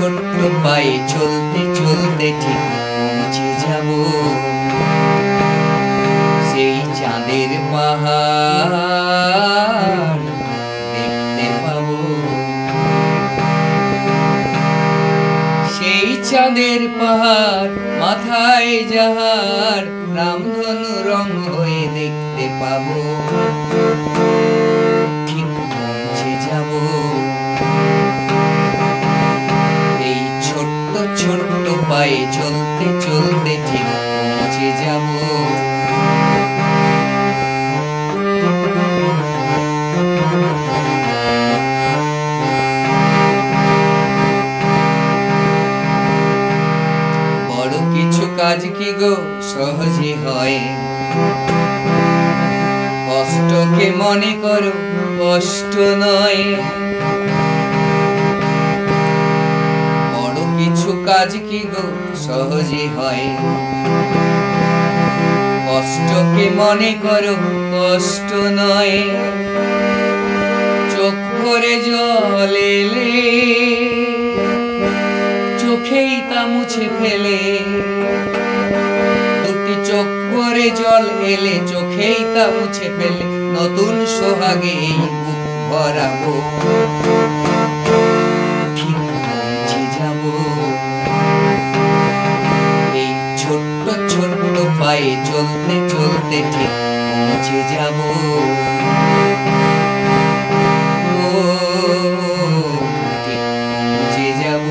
ছোট্ট পায়ে চলতে চলতে ঠিক পৌঁছে যাব সেই চাঁদের পাহাড় দেখতে পাবো। সেই চাঁদের পাহাড় মাথায় যাহার রামধনু রং হয়ে দেখতে পাবো। ঠিক পৌঁছে যাব এই ছোট্ট ছোট্ট পায়ে চলতে চলতে ঠিক পৌঁছে যাব। বড় কিছু কাজ কি গো সহজে হয়, কষ্টকে মনে করো কষ্ট নয়। বড় কিছু কাজ কি গো সহজে হয়, কষ্টকে মনে করো কষ্ট নয়। চোখ ভরে জল এলে চোখেই তা মুছে ফেলে, দুটি চোখ ভরে জল এলে চোখেই তা মুছে ফেলে, নতুন সোহাগে বুক ভরাবো। ঠিক পৌঁছে যাব এই ছোট্ট ছোট্ট পায়ে চলতে চলতে ঠিক পৌঁছে যাব। ঠিক পৌঁছে যাব।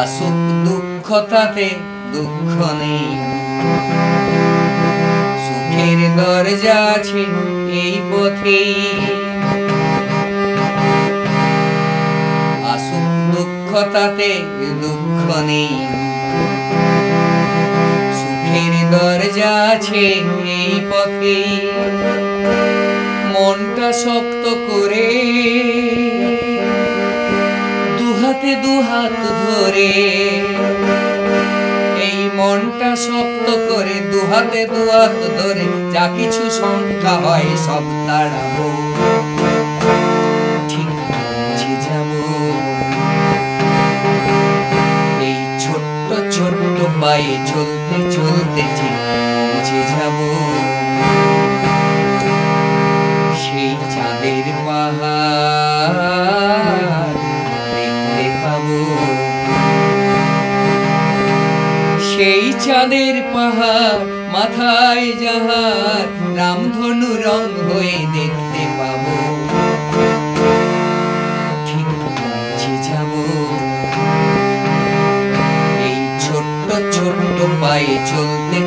আসুক দুঃখ তাতে দুঃখ নেই, সুখের দরজা আছে এই পথে। আসুক দুঃখ তাতে দুঃখ নেই, সুখের দরজা আছে এই পথে। মনটা শক্ত করে দুহাতে দুহাত ধরে, এই মনটা শক্ত করে দুহাতে দুহাত ধরে, যা কিছু সংখ্যা হয় সব তাড়াবো। ঠিক পৌঁছে যাব এই ছোট্ট ছোট্ট পায়ে চলতে চলতে ঠিক পৌঁছে যাব সেই চাঁদের পাহাড় দেখতে পাবো। সেই চাঁদের পাহাড় মাথায় যাহার রামধনু রং হয়ে দেখতে পাবো। ঠিক পৌঁছে যাব এই ছোট্ট ছোট্ট পায়ে চলতে